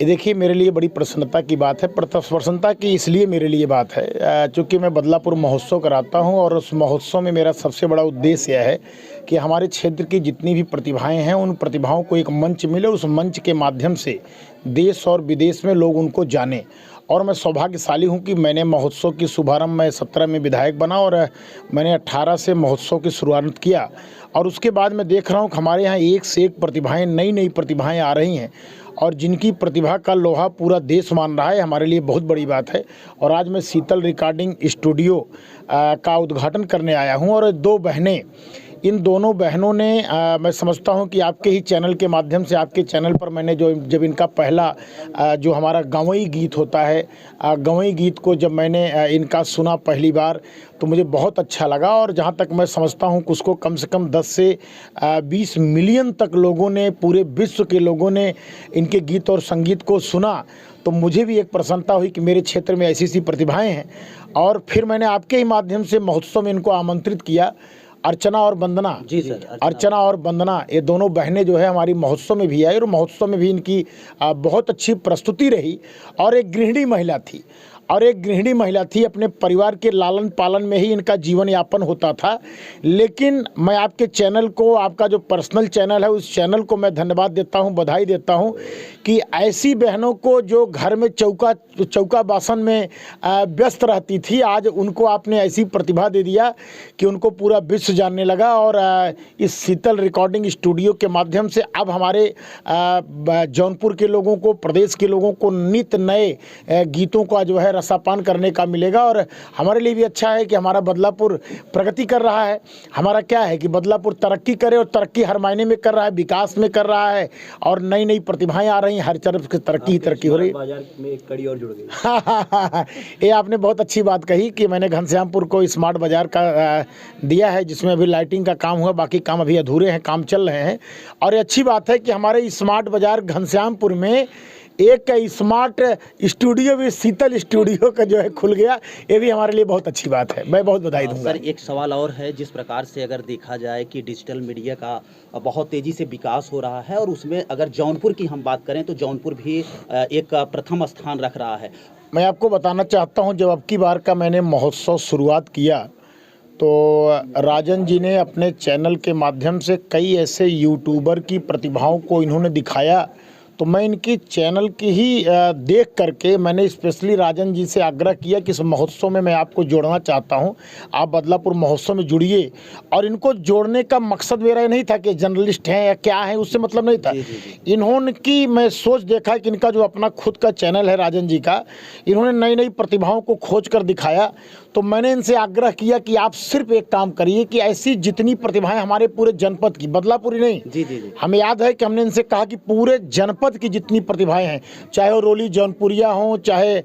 ये देखिए, मेरे लिए बड़ी प्रसन्नता की बात है। प्रसन्नता की इसलिए मेरे लिए बात है चूँकि मैं बदलापुर महोत्सव कराता हूँ और उस महोत्सव में मेरा सबसे बड़ा उद्देश्य यह है कि हमारे क्षेत्र की जितनी भी प्रतिभाएं हैं, उन प्रतिभाओं को एक मंच मिले, उस मंच के माध्यम से देश और विदेश में लोग उनको जानें। और मैं सौभाग्यशाली हूँ कि मैंने महोत्सव की शुभारंभ मैं 17 में विधायक बना और मैंने 18 से महोत्सव की शुरुआत किया। और उसके बाद मैं देख रहा हूँ कि हमारे यहाँ एक से एक प्रतिभाएं, नई नई प्रतिभाएं आ रही हैं और जिनकी प्रतिभा का लोहा पूरा देश मान रहा है, हमारे लिए बहुत बड़ी बात है। और आज मैं शीतल रिकॉर्डिंग स्टूडियो का उद्घाटन करने आया हूँ और दो बहनें, इन दोनों बहनों ने मैं समझता हूं कि आपके ही चैनल के माध्यम से, आपके चैनल पर मैंने जब इनका पहला जो हमारा गवई गीत होता है, गवई गीत को जब मैंने इनका सुना पहली बार तो मुझे बहुत अच्छा लगा। और जहां तक मैं समझता हूं कि उसको कम से कम 10 से 20 मिलियन तक लोगों ने, पूरे विश्व के लोगों ने इनके गीत और संगीत को सुना, तो मुझे भी एक प्रसन्नता हुई कि मेरे क्षेत्र में ऐसी प्रतिभाएँ हैं। और फिर मैंने आपके ही माध्यम से महोत्सव में इनको आमंत्रित किया। अर्चना और वंदना, जी सर, अर्चना और वंदना, ये दोनों बहनें जो है हमारी महोत्सव में भी आई और महोत्सव में भी इनकी बहुत अच्छी प्रस्तुति रही। और एक गृहिणी महिला थी अपने परिवार के लालन पालन में ही इनका जीवन यापन होता था। लेकिन मैं आपके चैनल को, आपका जो पर्सनल चैनल है, उस चैनल को मैं धन्यवाद देता हूं, बधाई देता हूं कि ऐसी बहनों को जो घर में चौका बासन में व्यस्त रहती थी, आज उनको आपने ऐसी प्रतिभा दे दिया कि उनको पूरा विश्व जानने लगा। और इस शीतल रिकॉर्डिंग स्टूडियो के माध्यम से अब हमारे जौनपुर के लोगों को, प्रदेश के लोगों को नित्य नए गीतों का जो है रसापान करने का मिलेगा। और हमारे लिए भी अच्छा है कि हमारा बदलापुर प्रगति कर रहा है। हमारा क्या है कि बदलापुर तरक्की करे, और तरक्की हर मायने में कर रहा है, विकास में कर रहा है, और नई नई प्रतिभाएं आ रही हैं, हर तरफ की तरक्की ही तरक्की हो रही है। बाजार में एक कड़ी और जुड़ गई। ये आपने बहुत अच्छी बात कही कि मैंने घनश्यामपुर को स्मार्ट बाजार का दिया है, जिसमें अभी लाइटिंग का काम हुआ, बाकी काम अभी अधूरे हैं, काम चल रहे हैं। और ये अच्छी बात है कि हमारे स्मार्ट बाजार घनश्यामपुर में एक स्मार्ट स्टूडियो भी, शीतल स्टूडियो का जो है खुल गया। ये भी हमारे लिए बहुत अच्छी बात है, मैं बहुत बधाई दूंगा। सर, एक सवाल और है, जिस प्रकार से अगर देखा जाए कि डिजिटल मीडिया का बहुत तेज़ी से विकास हो रहा है और उसमें अगर जौनपुर की हम बात करें तो जौनपुर भी एक प्रथम स्थान रख रहा है। मैं आपको बताना चाहता हूँ, जब अब की बार का मैंने महोत्सव शुरुआत किया तो राजन जी ने अपने चैनल के माध्यम से कई ऐसे यूट्यूबर की प्रतिभाओं को इन्होंने दिखाया, तो मैं इनकी चैनल की ही देख करके मैंने स्पेशली राजन जी से आग्रह किया कि इस महोत्सव में मैं आपको जोड़ना चाहता हूं, आप बदलापुर महोत्सव में जुड़िए। और इनको जोड़ने का मकसद मेरा ये नहीं था कि जर्नलिस्ट हैं या क्या है, उससे मतलब नहीं था। इन्होंने की मैं सोच देखा कि इनका जो अपना खुद का चैनल है राजन जी का, इन्होंने नई नई प्रतिभाओं को खोज कर दिखाया। तो मैंने इनसे आग्रह किया कि आप सिर्फ एक काम करिए कि ऐसी जितनी प्रतिभाएं हमारे पूरे जनपद की, बदलापुर ही नहीं, हमें याद है कि हमने इनसे कहा कि पूरे जनपद की जितनी प्रतिभाएं हैं, चाहे वो रोली जौनपुरिया हों, चाहे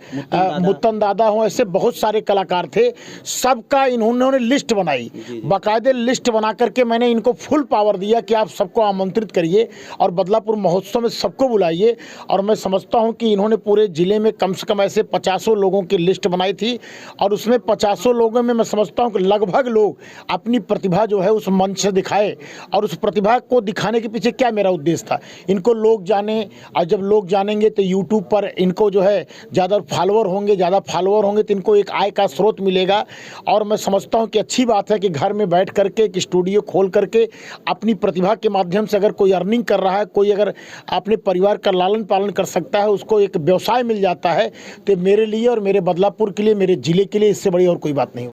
मुत्तन दादा हों, ऐसे बहुत सारे कलाकार थे, सबका इन्होंने लिस्ट बनाई, बाकायदे लिस्ट बना करके मैंने इनको फुल पावर दिया कि आप सबको आमंत्रित करिए और बदलापुर महोत्सव में सबको बुलाइए। और मैं समझता हूं कि इन्होंने पूरे जिले में कम से कम ऐसे 50 लोगों की लिस्ट बनाई थी और उसमें 50 लोगों में मैं समझता हूं कि लगभग लोग अपनी प्रतिभा जो है उस मंच से दिखाए। और उस प्रतिभा को दिखाने के पीछे क्या मेरा उद्देश्य था, इनको लोग जाने, और जब लोग जानेंगे तो यूट्यूब पर इनको जो है ज़्यादा फॉलोअर होंगे तो इनको एक आय का स्रोत मिलेगा। और मैं समझता हूं कि अच्छी बात है कि घर में बैठ करके एक स्टूडियो खोल करके अपनी प्रतिभा के माध्यम से अगर कोई अर्निंग कर रहा है, कोई अगर अपने परिवार का लालन पालन कर सकता है, उसको एक व्यवसाय मिल जाता है, तो मेरे लिए और मेरे बदलापुर के लिए, मेरे ज़िले के लिए इससे बड़ी और कोई बात नहीं।